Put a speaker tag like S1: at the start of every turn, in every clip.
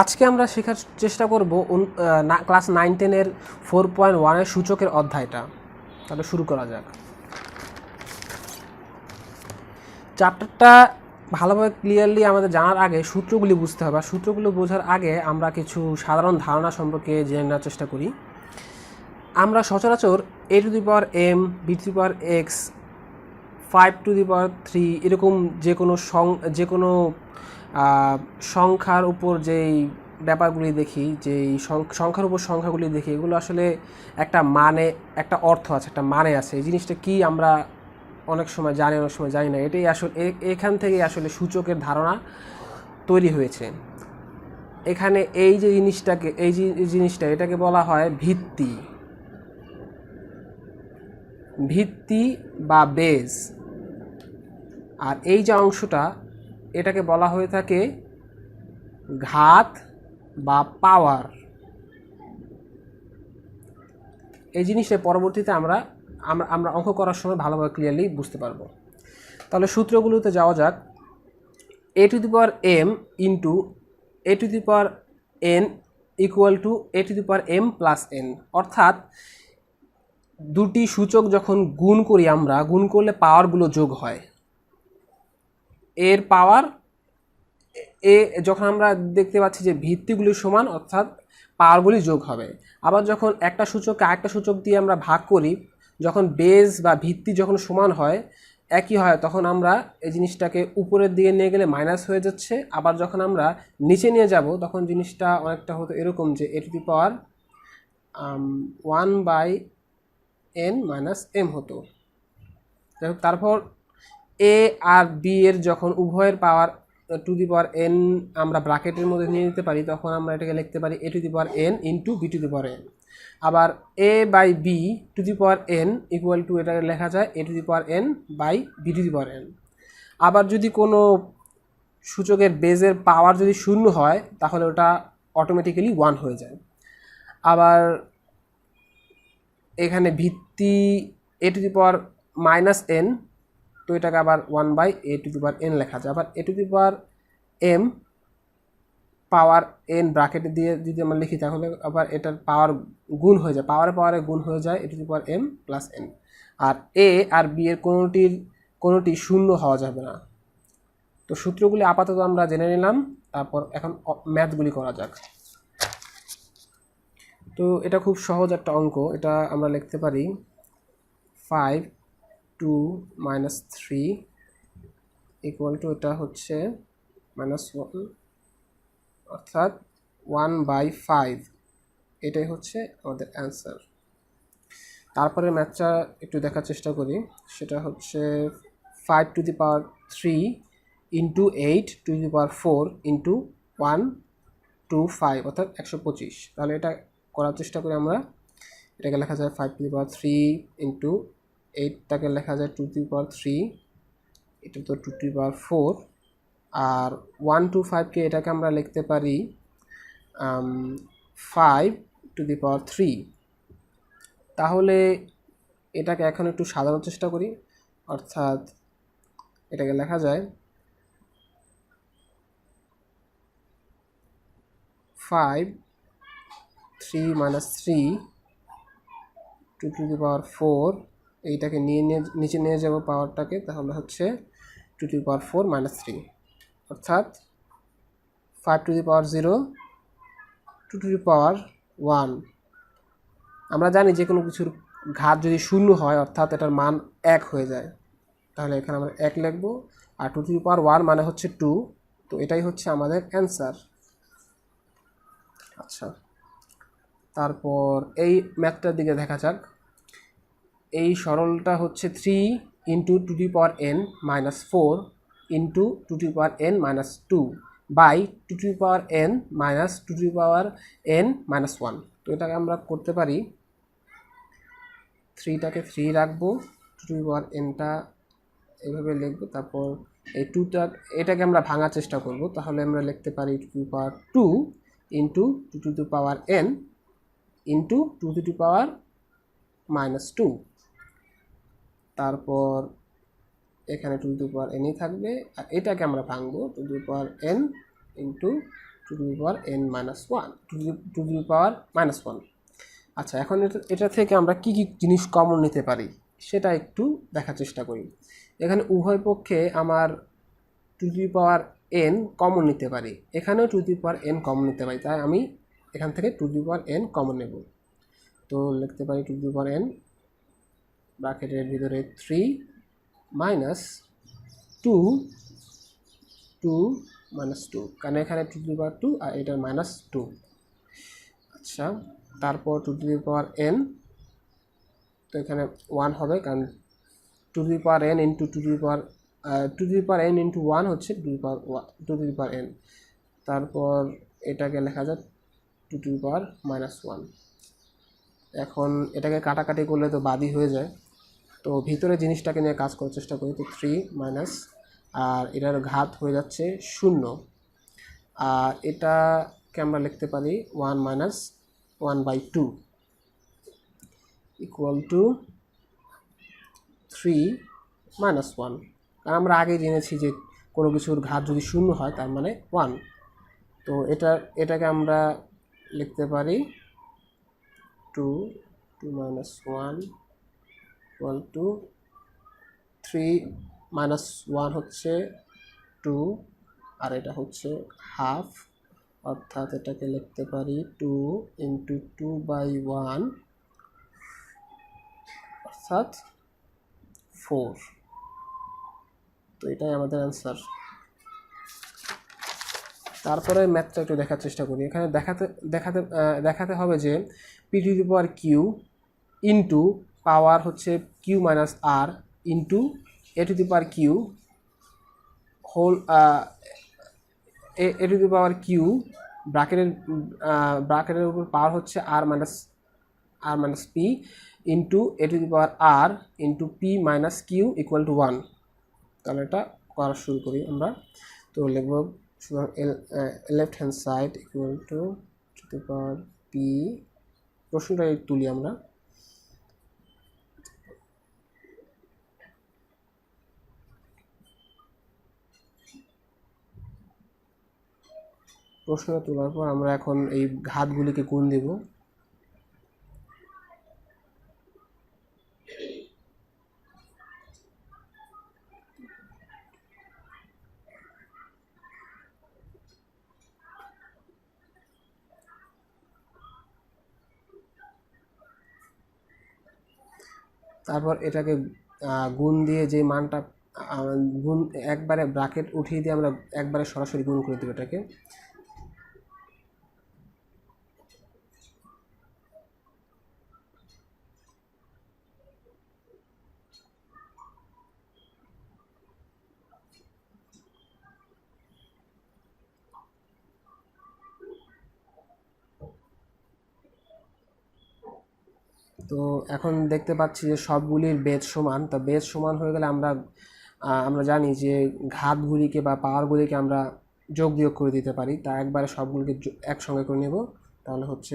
S1: আজকে আমরা শেখার চেষ্টা করব ক্লাস 9-10-এর 4.1-এর সূচকের অধ্যায়টা। তাহলে শুরু করা যাক। চ্যাপ্টারটা ভালোভাবে ক্লিয়ারলি আমাদের জানার আগে সূত্রগুলি বুঝতে হবে। আর সূত্রগুলো বোঝার আগে আমরা কিছু সাধারণ ধারণা সম্পর্কে জেনে নেওয়ার চেষ্টা করি। আমরা সচরাচর a⁴m, b⁴x, 5⁵ এরকম যে কোনো সংখ্যার উপর যেই ব্যাপারগুলি দেখি, যেই সংখ্যার উপর সংখ্যাগুলি দেখি, এগুলো আসলে একটা অর্থ আছে, একটা মানে আছে। এই জিনিসটা কি আমরা অনেক সময় জানি, অনেক সময় জানি না। এটাই আসলে এখান থেকেই আসলে সূচকের ধারণা তৈরি হয়েছে। এখানে এই জিনিসটা এটাকে বলা হয় ভিত্তি বা বেজ। আর এই যে অংশটা, এটাকে বলা হয়ে থাকে ঘাত বা পাওয়ার। এই জিনিসটা পরবর্তীতে আমরা অঙ্ক করার সময় ভালোভাবে ক্লিয়ারলি বুঝতে পারবো। তাহলে সূত্রগুলোতে যাওয়া যাক। a⁴m into a⁴n equal to a⁴m plus n, অর্থাৎ দুটি সূচক যখন গুণ করি, আমরা গুণ করলে পাওয়ারগুলো যোগ হয়। এর পাওয়ার যখন আমরা দেখতে পাচ্ছি যে ভিত্তিগুলি সমান, অর্থাৎ পাওয়ারগুলি যোগ হবে। আবার যখন একটা সূচককে আরেকটা সূচক দিয়ে আমরা ভাগ করি, যখন বেজ বা ভিত্তি যখন সমান হয়, একই হয়, তখন আমরা এই জিনিসটাকে উপরের দিকে নিয়ে গেলে মাইনাস হয়ে যাচ্ছে। আবার যখন আমরা নিচে নিয়ে যাব, তখন জিনিসটা অনেকটা হতো এরকম যে a⁴1/n-m হতো। তারপর এ আর বি এর যখন উভয়ের পাওয়ার n আমরা ব্র্যাকেটের মধ্যে নিয়ে নিতে পারি, তখন আমরা এটাকে লিখতে পারি a⁴n ইন্টু b⁴n। আবার a/b⁴n ইকুয়াল টু এটাকে লেখা যায় a⁴n/b⁴n। আবার যদি কোনো সূচকের বেজের পাওয়ার যদি 0 হয়, তাহলে ওটা অটোমেটিক্যালি 1 হয়ে যায়। আবার এখানে ভিত্তি a⁻n, তো এটাকে আবার 1/a⁴n লেখা যায়। আবার a⁴m পাওয়ার n ব্র্যাকেটে দিয়ে যদি আমরা লিখি, তাহলে আবার এটার পাওয়ার গুণ হয়ে যায়, পাওয়ারে গুণ হয়ে যায় a⁴m প্লাস n। আর এ আর বি এর কোনোটি 0 হওয়া যাবে না। তো সূত্রগুলি আপাতত আমরা জেনে নিলাম। তারপর এখন ম্যাথগুলি করা যাক। তো এটা খুব সহজ একটা অঙ্ক। এটা আমরা লিখতে পারি 5(2 - 3) ইকুয়াল টু, এটা হচ্ছে -1, অর্থাৎ 1/5। এটাই হচ্ছে আমাদের অ্যান্সার। তারপরে ম্যাথটা একটু দেখার চেষ্টা করি। সেটা হচ্ছে 5⁵ ইন্টু 8⁴ ইন্টু 125, অর্থাৎ 125। তাহলে এটা করার চেষ্টা করি আমরা। এটাকে লেখা যায় 5⁵ ইন্টু 8টাকে লেখা যায় 2⁵, এটা তো 2⁴। আর 125কে এটাকে আমরা লিখতে পারি 5⁵। তাহলে এটাকে এখন একটু সাজানোর চেষ্টা করি, অর্থাৎ এটাকে লেখা যায় 5(3 - 3) 2⁴। এইটাকে নিচে নিয়ে যাব পাওয়ারটাকে, তাহলে হচ্ছে 2⁴ - 3, অর্থাৎ 5⁴0 2⁴1। আমরা জানি যে কোনো কিছুর ঘাত যদি 0 হয়, অর্থাৎ এটার মান 1 হয়ে যায়, তাহলে এখানে আমরা 1 লিখব। আর 2⁴1 মানে হচ্ছে 2, তো এটাই হচ্ছে আমাদের অ্যান্সার। আচ্ছা, তারপর এই ম্যাথটার দিকে দেখা যাক। এই সরলটা হচ্ছে 3 into 2⁴n - 4 into 2⁴n - 2 by 2⁴n - 2⁴n - 1। তো এটাকে আমরা করতে পারি, 3টাকে 3 রাখবো, 2⁴nটা এভাবে লিখবো। তারপর এই 2টা এটাকে আমরা ভাঙার চেষ্টা করব। তাহলে আমরা লিখতে পারি 2⁴2 ইন্টু 2⁴n ইন্টু 2⁻²। তারপর এখানে 2⁴nই থাকবে, আর এটাকে আমরা ভাঙবো 2⁴n into two to the power n minus one, two to the power minus one. আচ্ছা, এখন এটা থেকে আমরা কি কি জিনিস কমন নিতে পারি সেটা একটু দেখার চেষ্টা করি। এখানে উভয় পক্ষে আমার two to the power n common নিতে পারি, এখানেও two to the power n common নিতে পারি, তাই আমি এখান থেকে two to the power n common নেব। তো লিখতে পারি two to the power n ব্র্যাকেটের ভিতরে 3 মাইনাস 2 মাইনাস 2, কারণ এখানে টু টু দি পাওয়ার 2 আর এটা মাইনাস 2। আচ্ছা, তারপর two to the power n, তো এখানে 1 হবে, কারণ two to the power n into two to the power two to the power n into 1 হচ্ছে two to the power n। তারপর এটাকে লেখা যায় two to the power minus 1। এখন এটাকে কাটাকাটি করলে তো বাদই হয়ে যায়, তো ভিতরে জিনিসটাকে নিয়ে কাজ করার চেষ্টা করি। তো 3 মাইনাস, আর এটার ঘাত হয়ে যাচ্ছে 0, আর এটাকে আমরা লিখতে পারি 1 মাইনাস 1/2 ইকুয়াল টু 3 মাইনাস 1। কারণ আমরা আগে জেনেছি যে কোনো কিছুর ঘাত যদি 0 হয় তার মানে 1। তো এটাকে আমরা লিখতে পারি 2 মাইনাস 1 ইকুয়াল টু 3 মাইনাস 1 হচ্ছে 2, আর এটা হচ্ছে হাফ, অর্থাৎ এটাকে লিখতে পারি 2 ইন্টু 2/1 অর্থাৎ 4। তো এটাই আমাদের অ্যান্সার। তারপরে ম্যাথটা একটু দেখার চেষ্টা করি। এখানে দেখাতে হবে যে P to the power Q into power হচ্ছে Q minus R into A to the power Q whole A to the power Q ব্র্যাকেটের উপর পাওয়ার হচ্ছে R minus P into A to the power R into P minus Q equal to 1। তাহলে এটা করা শুরু করি আমরা। তো লিখব left hand side equal to the power P, প্রশ্নটা তুলি আমরা। প্রশ্নটা তোলার পর আমরা এখন এই ঘাতগুলিকে গুণ দেব। তারপর এটাকে গুণ দিয়ে যে মানটা গুণ একবারে ব্র্যাকেট উঠিয়ে দিয়ে আমরা একবারে সরাসরি গুণ করে দেবো এটাকে। তো এখন দেখতে পাচ্ছি যে সবগুলির বেজ সমান। তা বেজ সমান হয়ে গেলে আমরা জানি যে ঘাতগুলিকে বা পাওয়ারগুলিকে আমরা যোগ বিয়োগ করে দিতে পারি। তা একবারে সবগুলিকে একসঙ্গে করে নেব। তাহলে হচ্ছে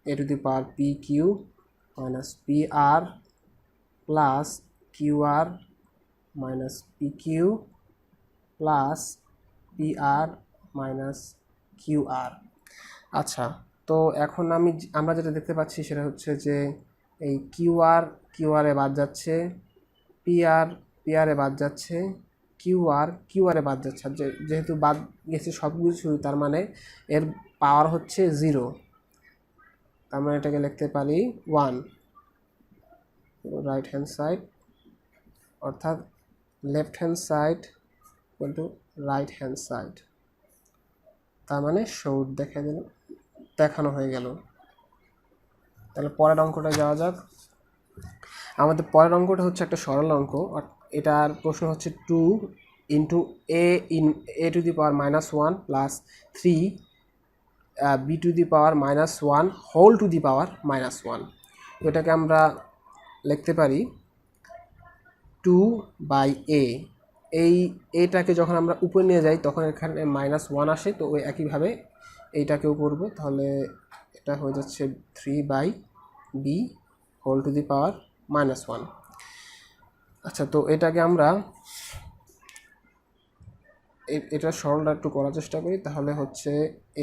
S1: A to the power P Q minus P R plus Q R minus P Q plus P R minus Q R. আচ্ছা, তো এখন আমরা যেটা দেখতে পাচ্ছি সেটা হচ্ছে যে এই কিউ আরে বাদ যাচ্ছে, পি আরে বাদ যাচ্ছে, কিউ আরে বাদ যাচ্ছে। আর যেহেতু বাদ গেছে সব কিছু, তার মানে এর পাওয়ার হচ্ছে 0, তার মানে এটাকে লিখতে পারি 1 রাইট হ্যান্ড সাইড, অর্থাৎ left hand side equal two right hand side. তার মানে সৌর দেখানো হয়ে গেল। তাহলে পরের অঙ্কটা যাওয়া যাক। আমাদের পরের অঙ্কটা হচ্ছে একটা সরল অঙ্ক। এটার প্রশ্ন হচ্ছে 2 into A to the power minus 1 plus 3 b to the power minus 1 whole to the power minus 1। এটাকে আমরা লিখতে পারি 2/a। এই এটাকে যখন আমরা উপরে নিয়ে যাই তখন এখানে মাইনাস 1 আসে, তো ওই একইভাবে এইটাকেও করবো। তাহলে এটা হয়ে যাচ্ছে 3/b whole to the power minus 1। আচ্ছা, তো এটাকে আমরা এটা সরলটা একটু করার চেষ্টা করি, তাহলে হচ্ছে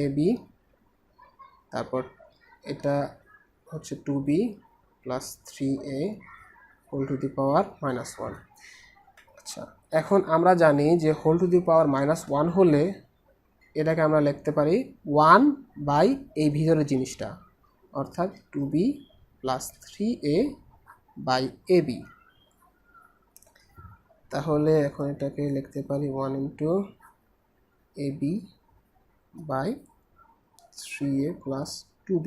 S1: এ বি, তারপর এটা হচ্ছে 2b plus 3a whole to the power -1। আচ্ছা, এখন আমরা জানি যে হোল টু দি পাওয়ার -1 হলে এটাকে আমরা লিখতে পারি 1 বাই এই ভিতরের জিনিসটা, অর্থাৎ 2b plus 3a by ab। তাহলে এখন এটাকে লিখতে পারি 1 into ab by 3a plus 2b।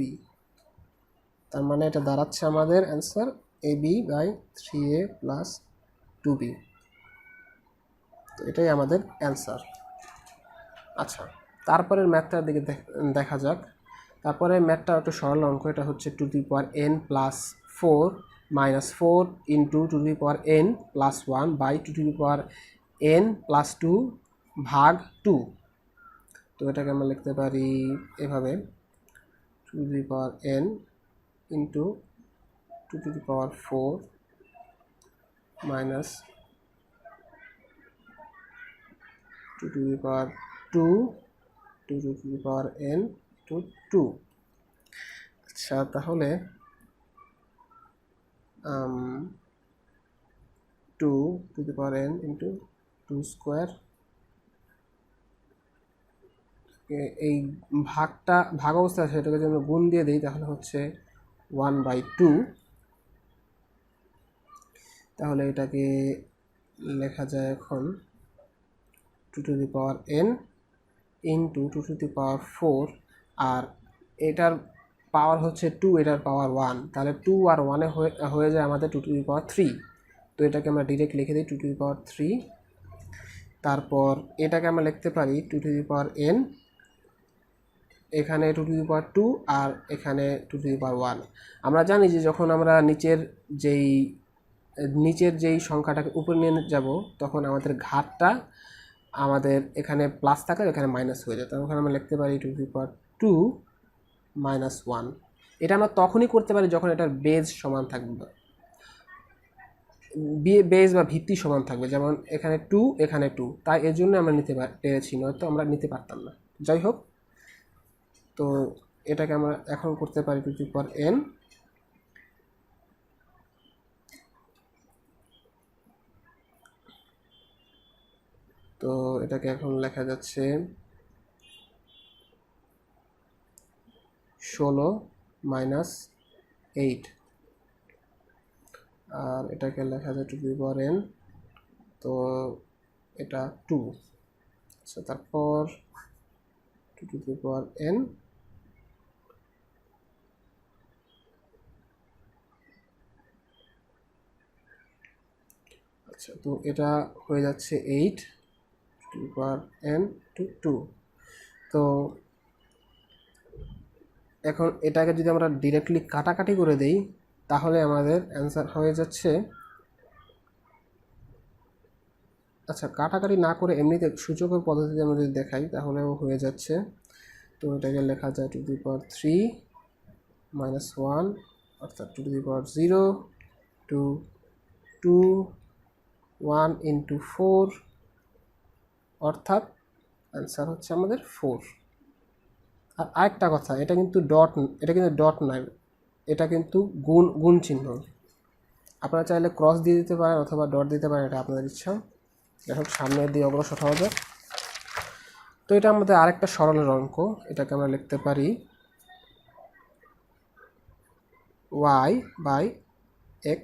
S1: তার মানে এটা দাঁড়াচ্ছে আমাদের answer ab by 3a plus 2b। তো এটাই আমাদের অ্যান্সার। আচ্ছা, তারপরের ম্যাথটার দিকে দেখা যাক। তারপরে ম্যাথটা একটু সরল অঙ্ক, এটা হচ্ছে 2 to the power n plus 4 minus 4 into 2 to the power n plus 1 by 2 to the power n plus 2 ভাগ 2। তো এটাকে আমরা লিখতে পারি এভাবে 2 to the power n into 2 to the power 4 minus 2 to the power 2 2 to the power n to 2। আচ্ছা, তাহলে 2 to the power n into 2 square, এই ভাগ অবস্থা আছে, এটাকে যদি আমরা গুণ দিয়ে দিই তাহলে হচ্ছে 1/2। তাহলে এটাকে লেখা যায় এখন 2 to the power n into 2 to the power 4, আর এটার পাওয়ার হচ্ছে 2, এটার পাওয়ার 1, তাহলে 2 আর 1 হয়ে যায় আমাদের 2 টু দি পাওয়ার 3। তো এটাকে আমরা ডিরেক্ট লিখে দিই 2 টু দি পাওয়ার 3। তারপর এটাকে আমরা লিখতে পারি 2 টু দি পাওয়ার n, এখানে 2 টু দি পাওয়ার 2 আর এখানে 2 টু দি পাওয়ার 1। আমরা জানি যে যখন আমরা নিচের যেই সংখ্যাটাকে উপরে নিয়ে যাব তখন আমাদের ঘাতটা আমাদের এখানে প্লাস থাকলে এখানে মাইনাস হয়ে যায়, তখন আমরা লিখতে পারি 2 টু দি পাওয়ার 2 মাইনাস 1। এটা আমরা তখনই করতে পারি যখন এটার বেজ সমান থাকবে, বেজ বা ভিত্তি সমান থাকবে, যেমন এখানে 2 এখানে 2, তাই এর জন্য আমরা নিতে পেরেছি, নয়তো আমরা নিতে পারতাম না। যাই হোক, তো এটাকে আমরা এখন করতে পারি 2 টু দি পাওয়ার n। তো এটাকে এখন লেখা যাচ্ছে 16 মাইনাস 8, আর এটাকে লেখা যায় 2 টু দি পাওয়ার n, তো এটা 2। আচ্ছা, তারপর 2 টু দি পাওয়ার n আচ্ছা, তো এটা হয়ে যাচ্ছে 8 to the power n to 2। তো এখন এটাকে যদি আমরা ডিরেক্টলি কাটাকাটি করে দেই তাহলে আমাদের অ্যান্সার হয়ে যাচ্ছে, আচ্ছা কাটাকাটি না করে এমনিতে সূচকের পদ্ধতিতে আমরা যদি দেখাই তাহলেও হয়ে যাচ্ছে। তো এটাকে লেখা যায় 2 টু দি পাওয়ার 3 মাইনাস 1, অর্থাৎ 2 to the power 0 to 2 1 into 4, অর্থাৎ অ্যান্সার হচ্ছে আমাদের 4। আর আরেকটা কথা, এটা কিন্তু ডট নয়, এটা কিন্তু গুণ চিহ্ন। আপনারা চাইলে ক্রস দিয়ে দিতে পারেন অথবা ডট দিতে পারেন, এটা আপনাদের ইচ্ছা। যাই হোক, সামনের দিয়ে অগ্রসর হওয়া যাক। তো এটা আমাদের আরেকটা সরলের অঙ্ক, এটাকে আমরা লিখতে পারি y by x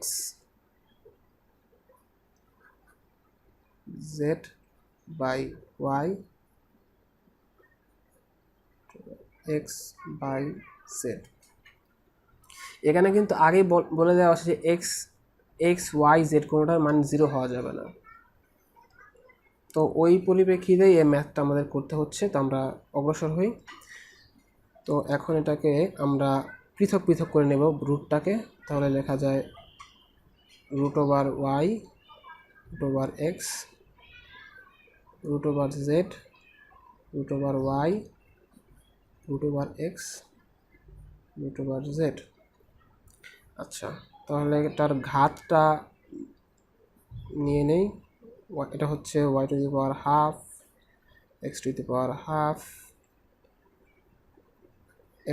S1: z by y x by z। এখানে কিন্তু আগেই বলে দেওয়া আছে যে x y z কোনোটার মান 0 হওয়া যাবে না। তো ওই পরিপ্রেক্ষিতেই এই ম্যাথটা আমাদের করতে হচ্ছে। তো আমরা অগ্রসর হই। তো এখন এটাকে আমরা পৃথক পৃথক করে নেব রুটটাকে। তাহলে লেখা যায় root over y, root over x, root over z, root over y, root over x, root over z। আচ্ছা, তাহলে এটার ঘাতটা নিয়ে নেই। এটা হচ্ছে y to the power half X to the power half,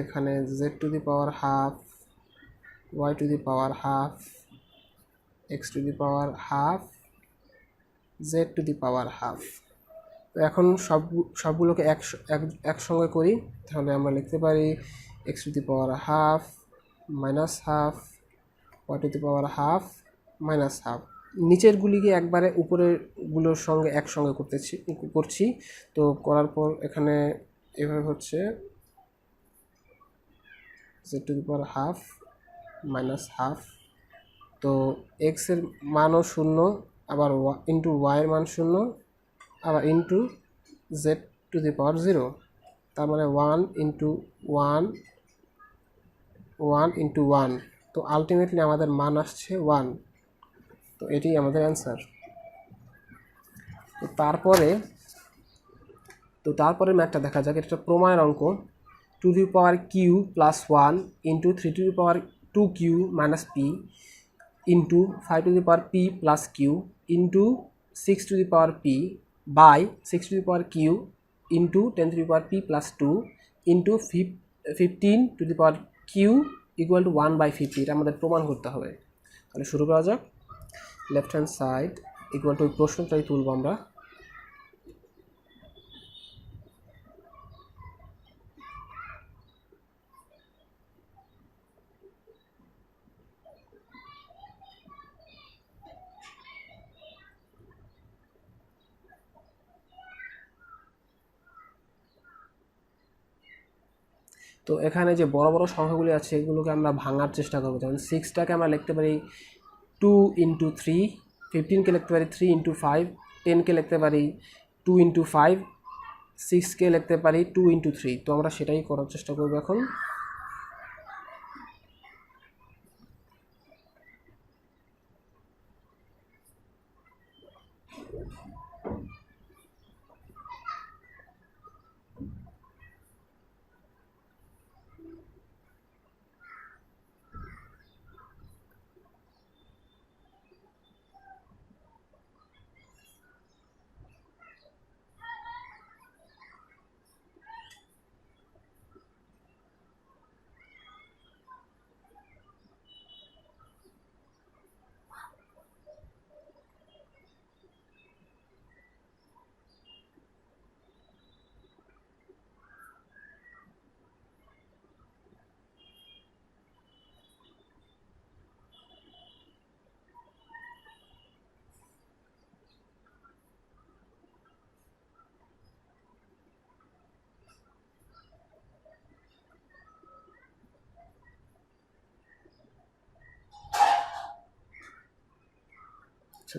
S1: এখানে Z to the power half, Y to the power half, X to the power half, Z to the power half. তো এখন সবগুলোকে একসঙ্গে করি, তাহলে আমরা লিখতে পারি X to the power half minus half, Y to the power half minus half. নিচেরগুলিকে একবারে উপরেরগুলোর সঙ্গে একসঙ্গে করছি। তো করার পর এখানে এভাবে হচ্ছে Z to the power half minus half. তো এক্সের মানও শূন্য, আবার ইন্টু ওয়াইয়ের মান শূন্য, আবার into Z to the power 0, তার মানে 1 ইন্টু 1, 1 ইন্টু 1। তো আলটিমেটলি আমাদের মান আসছে 1। তো এটি আমাদের অ্যান্সার। তো তারপরে ম্যাথটা দেখা যাক। এটা প্রমাণের অঙ্ক। 2 to the power q plus 1 into 3 to the power 2q minus P into 5 to the power p plus q into 6 to the power p by 6 to the power Q into 10 to the power p plus 2 into 15 to the power q equal to 1/50। এটা আমাদের প্রমাণ করতে হবে। তাহলে শুরু করা যাক। Left hand side equal two ওই প্রশ্নটাই তুলব আমরা। তো এখানে যে বড় বড় সংখ্যাগুলি আছে এগুলোকে আমরা ভাঙার চেষ্টা করবো। যেমন 6টাকে আমরা লিখতে পারি 2 ইন্টু 3, 15কে লিখতে পারি 3 ইন্টু 5, 10কে লিখতে পারি 2 ইন্টু 5, 6কে লিখতে পারি 2 ইন্টু 3। তো আমরা সেটাই করার চেষ্টা করবো এখন।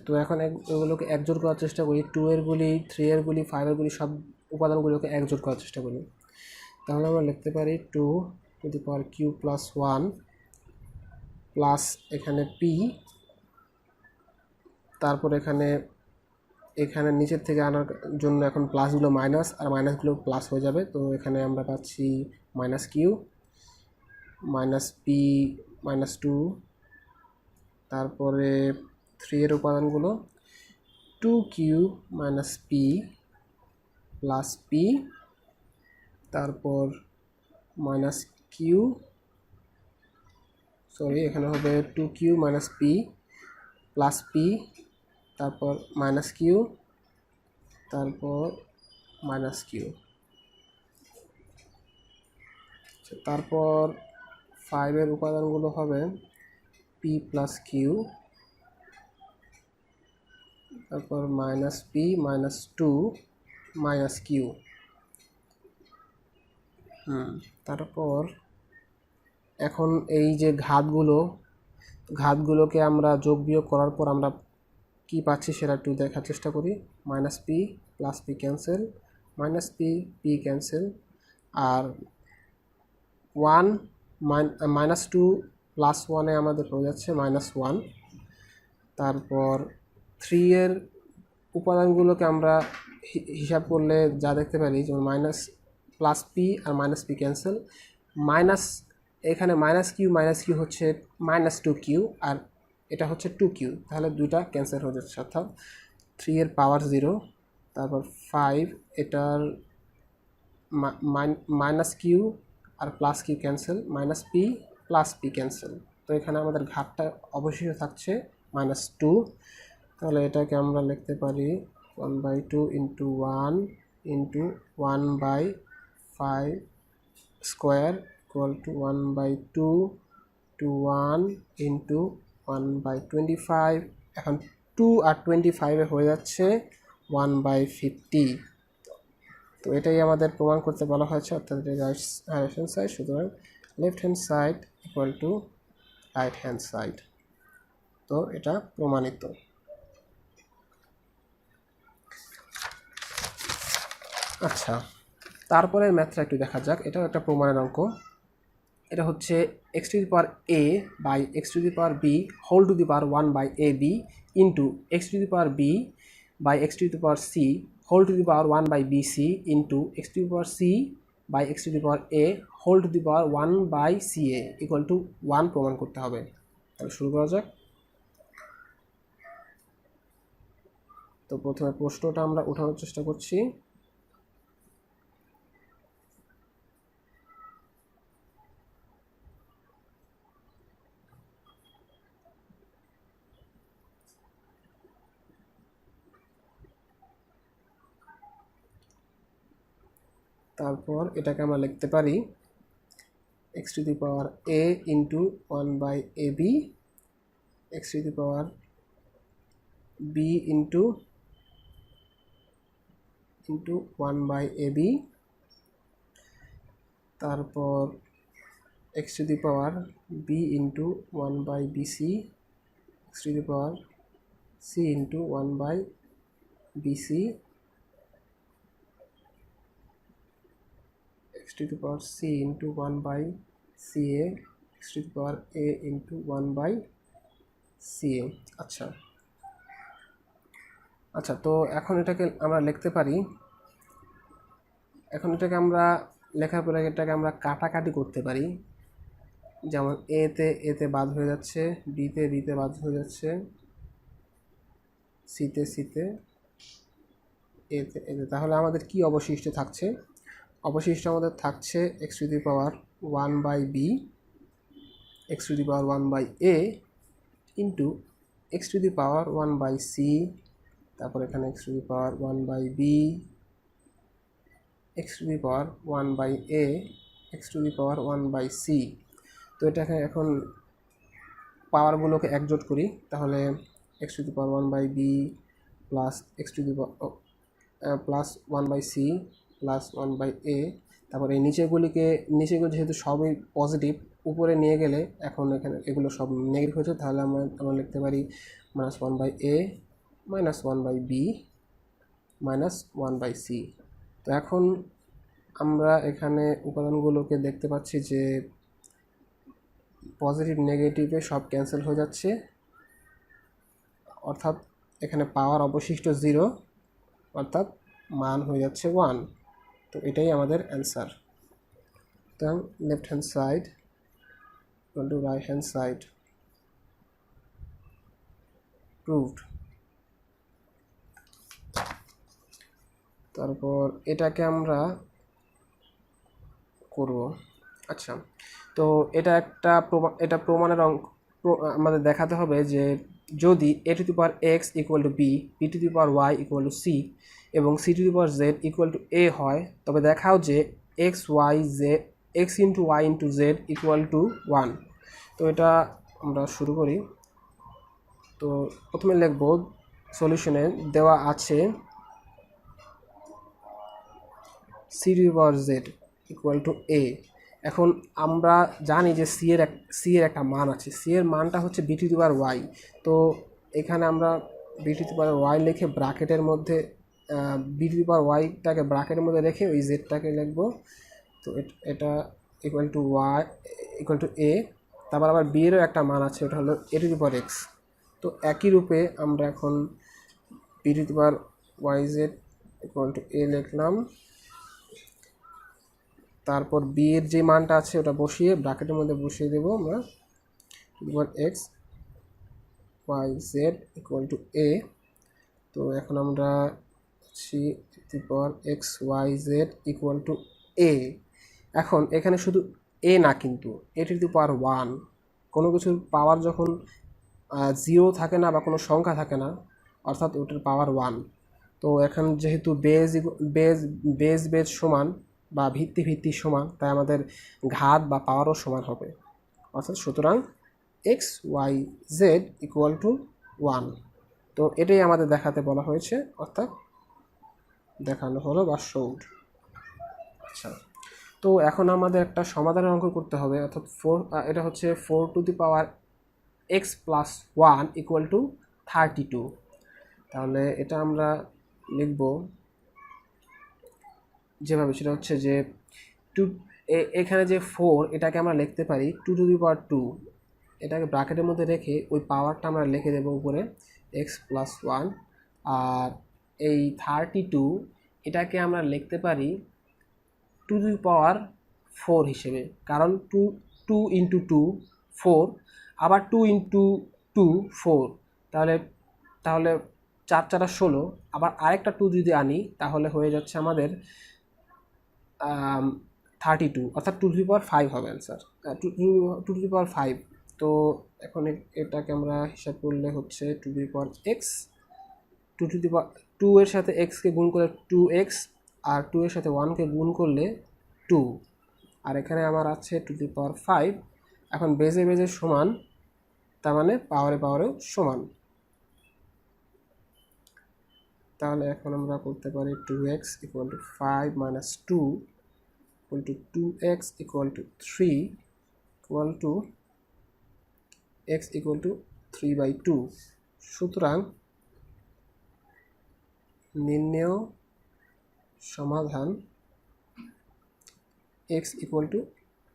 S1: তো এখন এগুলোকে একজোট করার চেষ্টা করি। 2 এরগুলি, 3 এরগুলি, 5 এরগুলি সব উপাদানগুলোকে একজোট করার চেষ্টা করি। তাহলে আমরা লিখতে পারি 2 to the power q plus 1 plus এখানে পি, তারপর এখানে নিচের থেকে আনার জন্য এখন প্লাসগুলো মাইনাস আর মাইনাসগুলো প্লাস হয়ে যাবে। তো এখানে আমরা পাচ্ছি minus q minus p minus 2, তারপরে 3 এর উপাদানগুলো 2q minus P plus p, তারপর মাইনাস কিউ, এখানে হবে 2q minus P plus p, তারপর মাইনাস কিউ, তারপর মাইনাস কিউ। তারপর 5 এর উপাদানগুলো হবে পি প্লাস কিউ, তারপর minus p minus 2 minus q. তারপর এখন এই যে ঘাতগুলোকে আমরা যোগ বিয়োগ করার পর আমরা কি পাচ্ছি সেটা একটু দেখার চেষ্টা করি। Minus P plus P cancel, minus P P cancel, আর 1 মাইনাস 2 প্লাস 1-এ আমাদের হয়ে যাচ্ছে মাইনাস 1। তারপর 3 এর উপাদানগুলোকে আমরা হিসাব করলে যা দেখতে পারি, যেমন minus plus P R minus P cancel, এখানে মাইনাস কিউ হচ্ছে মাইনাস 2q, আর এটা হচ্ছে 2q, তাহলে দুইটা ক্যান্সেল হয়ে যাচ্ছে। অর্থাৎ 3 এর পাওয়ার 0 তারপর 5 এটার মাইনাস কিউ আর plus Q cancel, minus P plus P cancel. তো এখানে আমাদের ঘাতটা অবশিষ্ট থাকছে -2। তাহলে এটাকে আমরা লিখতে পারি 1/2 into 1 into 1/5 square equal to 1/2 to 1 into 1/25। এখন 2 আর 25 হয়ে যাচ্ছে 1/50। তো এটাই আমাদের প্রমাণ করতে বলা হয়েছে, অর্থাৎ রাইট হ্যান্ড সাইড, সুতরাং left hand side equal two right hand side. তো এটা প্রমাণিত। আচ্ছা, তারপরে ম্যাথটা একটু দেখা যাক। এটাও একটা প্রমাণের অঙ্ক। এটা হচ্ছে x to the power a by x to the power b whole to the power 1/ab into x to the power b by x to the power c whole to the power 1/bc into x to the power c by x to the power a whole to the power 1/ca equal to 1 প্রমাণ করতে হবে। তাহলে শুরু করা যাক। তো প্রথমে প্রশ্নটা আমরা উঠানোর চেষ্টা করছি। তারপর এটাকে আমরা লিখতে পারি x to the power a into 1/ab, x to the power b into 1/ab, তারপর x to the power b into 1/bc, x to the power c into 1/bc, x to the power c into 1/ca, x to the power a into 1/ca। আচ্ছা আচ্ছা, তো এখন এটাকে আমরা লিখতে পারি। এখন এটাকে আমরা লেখার পরে এটাকে আমরা কাটাকাটি করতে পারি। যেমন এতে বাদ হয়ে যাচ্ছে, বিতে বাদ হয়ে যাচ্ছে, সিতে এতে। তাহলে আমাদের কি অবশিষ্ট থাকছে? অবশিষ্ট আমাদের থাকছে x to the power 1/b, x to the power 1/a into x to the power 1/c, তারপর এখানে x to the power 1/b, x to the power 1/a, x to the power 1/c। তো এটাকে এখন পাওয়ারগুলোকে একজোট করি। তাহলে x to the power 1/b plus x to the power plus 1/c plus 1/a। তারপর এই নিচেগুলো যেহেতু সবই পজিটিভ, উপরে নিয়ে গেলে এখন এখানে এগুলো সব নেগেটিভ হয়েছে। তাহলে আমরা লিখতে পারি -1/a minus 1/b minus 1/c। তো এখন আমরা এখানে উপাদানগুলোকে দেখতে পাচ্ছি যে পজিটিভ নেগেটিভে সব ক্যান্সেল হয়ে যাচ্ছে, অর্থাৎ এখানে পাওয়ার অবশিষ্ট 0, অর্থাৎ মান হয়ে যাচ্ছে 1। তো এটাই আমাদের অ্যান্সার। তো left hand side equal two right hand side, proved. তারপর এটাকে আমরা করব। আচ্ছা, তো এটা প্রমাণের অঙ্ক। আমাদের দেখাতে হবে যে যদি a two the power x equal to b, b two the power y equal to c এবং c two the power z equal to a হয়, তবে দেখাও যে x into y into z equal to 1। তো এটা আমরা শুরু করি। তো প্রথমে লিখব সলিউশনে দেওয়া আছে c two the power z equal to a। এখন আমরা জানি যে সি এর একটা মান আছে, সি এর মানটা হচ্ছে b to the power y. তো এখানে আমরা b to the power y লিখে ব্র্যাকেটের মধ্যে বি টু দি পাওয়ার ওয়াইটাকে ব্র্যাকেটের মধ্যে রেখে ওই জেডটাকে লিখব। তো এটা equal to Y equal to A. তারপর আবার বি এরও একটা মান আছে, ওটা হলো এ টু দি পাওয়ার এক্স। তো একই রূপে আমরা এখন B to the power Y Z equal to A লিখলাম। তারপর বি এর যে মানটা আছে ওটা বসিয়ে ব্র্যাকেটের মধ্যে বসিয়ে দেবো আমরা X Y Z equal to A. তো এখন আমরা 3(x(y(z) ইকুয়াল টু a। এখন এখানে শুধু a না, কিন্তু a⁴1, কোনো কিছুর পাওয়ার যখন 0 থাকে না বা কোনো সংখ্যা থাকে না, অর্থাৎ ওটার পাওয়ার 1। তো এখন যেহেতু বেজ বেজ সমান বা ভিত্তি ভিত্তি সমান, তাই আমাদের ঘাত বা পাওয়ারও সমান হবে। অর্থাৎ সুতরাং x(y)(z) ইকুয়াল টু 1। তো এটাই আমাদের দেখাতে বলা হয়েছে, অর্থাৎ দেখানো হলো বা শোড। আচ্ছা, তো এখন আমাদের একটা সমাধানের অঙ্ক করতে হবে, অর্থাৎ এটা হচ্ছে 4(x+1) ইকুয়াল টু 32। তাহলে এটা আমরা লিখব যেভাবে, সেটা হচ্ছে যে এখানে যে 4, এটাকে আমরা লিখতে পারি 2^2। এটাকে ব্র্যাকেটের মধ্যে রেখে ওই পাওয়ারটা আমরা লিখে দেবো উপরে x+1। আর এই 32 এটাকে আমরা লিখতে পারি 2^4 হিসেবে, কারণ 2 × 2 4, আবার 2 × 2 4। তাহলে 4 4 16, আবার আরেকটা 2 যদি আনি তাহলে হয়ে যাচ্ছে আমাদের 32, অর্থাৎ 2^5 হবে অ্যান্সার, 2^5। তো এখন এটাকে আমরা হিসাব করলে হচ্ছে 2x, 2 এর সাথে x-কে গুণ করলে 2x, আর 2 এর সাথে 1-কে গুণ করলে 2, আর এখানে আমার আছে 2^5। এখন বেজে বেজে সমান, তার মানে পাওয়ারে পাওয়ারেও সমান। তাহলে এখন আমরা করতে পারি 2x = 5 - 2 = 2x = 3 = x = 3/2। সুতরাং নির্ণেয় সমাধান x =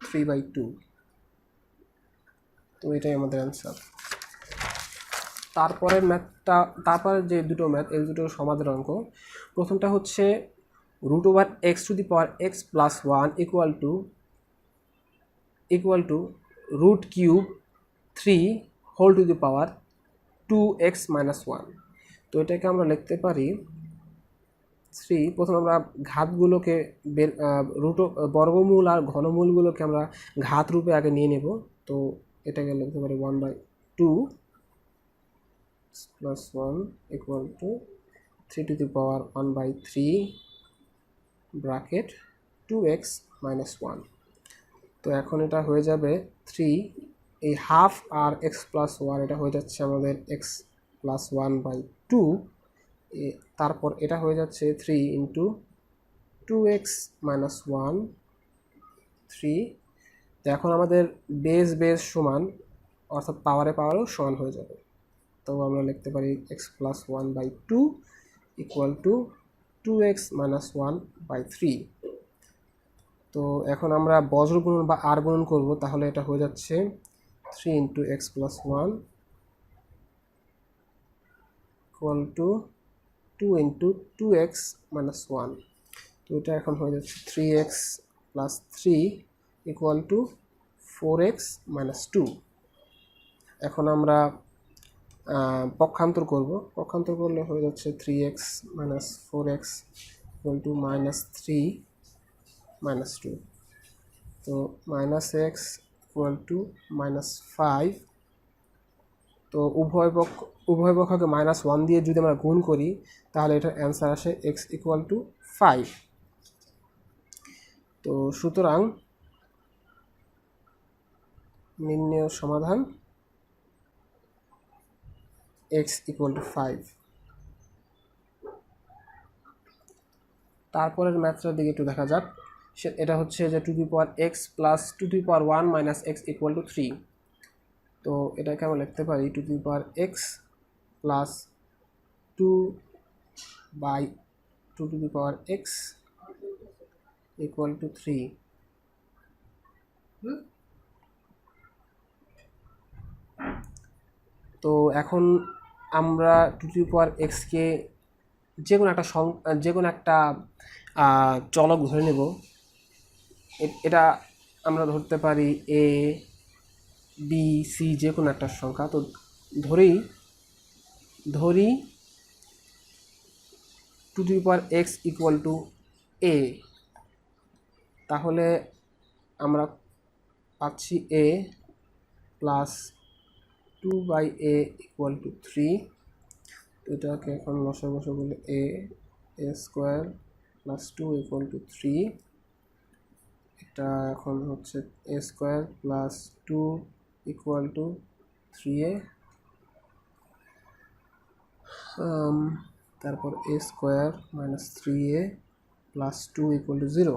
S1: 3/2। তো এটাই আমাদের অ্যান্সার। তারপরে যে দুটো ম্যাথ, এই দুটো সমাধানের অঙ্ক। প্রথমটা হচ্ছে √(x⁻x+1) ইকুয়াল টু √3 2x - 1। তো এটাকে আমরা লিখতে পারি 3। প্রথমে আমরা ঘাতগুলোকে বর্গমূল আর ঘনমূলগুলোকে আমরা ঘাত রূপে আগে নিয়ে নেব। তো এটাকে লিখতে পারি 1/2 + 1 = 3^1/3 ব্র্যাকেট 2x - 1। তো এখন এটা হয়ে যাবে 3, এই হাফ আর x+1 এটা হয়ে যাচ্ছে আমাদের x+1/2। তারপর এটা হয়ে যাচ্ছে 3 × 2x - 1 3। তো এখন আমাদের বেজ সমান, অর্থাৎ পাওয়ারে পাওয়ারও সমান হয়ে যাবে। তো আমরা লিখতে পারি x+1/2 = 2x - 1/3। তো এখন আমরা বজ্র গুণন বা আর গুণন করব, তাহলে এটা হয়ে যাচ্ছে 3 × x+1 = 2 × 2x - 1। তো এটা এখন হয়ে যাচ্ছে 3x + 3 = 4x - 2। এখন আমরা পক্ষান্তর করব। পক্ষান্তর করলে হয়ে যাচ্ছে 3x - 4x = -3 - 2। তো -x = -5। তো উভয় পক্ষকে -1 দিয়ে যদি আমরা গুণ করি, তাহলে এটার অ্যান্সার আসে x = 5। তো সুতরাং নির্ণেয় সমাধান x = 5। তারপরের ম্যাথটার দিকে একটু দেখা যাক। এটা হচ্ছে যে 2x + 2^1 - x = 3। তো এটাকে আমরা লিখতে পারি 2x + 2/2x = 3। তো এখন আমরা 2x-কে যে কোনো একটা চলক ধরে নেব। এটা আমরা ধরতে পারি a, b, c যে কোনো একটা সংখ্যা। তো ধরি to the power X equal to A, তাহলে আমরা পাচ্ছি এ প্লাস 2/a ইকুয়াল টু 3। তো এটাকে এখন লসাগু করলে A square plus 2 equal to 3, এটা এখন হচ্ছে A square plus 2 equal to 3a, তারপর A square minus 3a plus 2 equal to 0।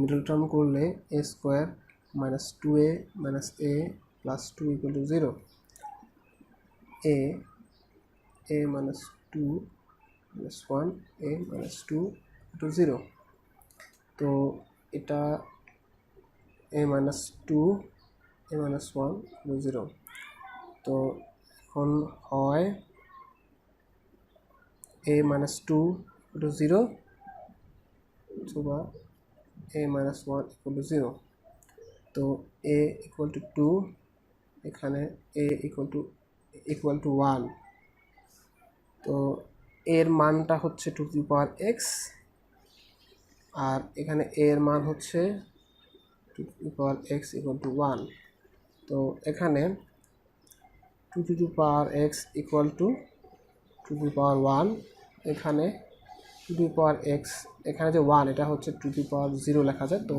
S1: Middle term করলে A square minus 2a minus a plus 2 equal to 0, a minus 2 minus 1 a minus 2 to 0। তো এটা a minus 2 a minus 1 to 0। তো এখন হয় a minus 2 to 0 অথবা a minus 1 equal to 0। তো a equal to 2, এখানে a equal to 1। তো এর মানটা হচ্ছে টু দি পাওয়ার এক্স, আর এখানে এর মান হচ্ছে to the power X equal to 1। তো এখানে to the power X equal to the power 1, এখানে টু দি পাওয়ার এক্স, এখানে যে 1 এটা হচ্ছে টু দি পাওয়ার 0 লেখা যায়। তো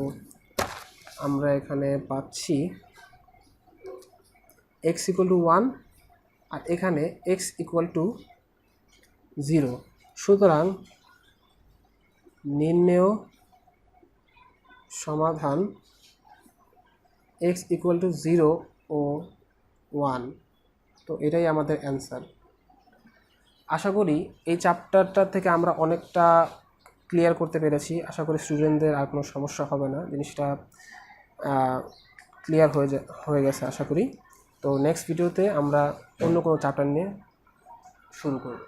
S1: আমরা এখানে পাচ্ছি এক্স ইকুয়াল টু 1 আর এখানে এক্স ইকুয়াল টু 0। সুতরাং নির্ণেয় সমাধান এক্স ইকুয়াল টু 0 ও 1। তো এটাই আমাদের অ্যান্সার। আশা করি এই চ্যাপ্টারটা থেকে আমরা অনেকটা ক্লিয়ার করতে পেরেছি। আশা করি স্টুডেন্টদের আর কোনো সমস্যা হবে না, জিনিসটা ক্লিয়ার হয়ে গেছে আশা করি। তো নেক্সট ভিডিওতে আমরা অন্য কোনো চ্যাপ্টার নিয়ে শুরু করব।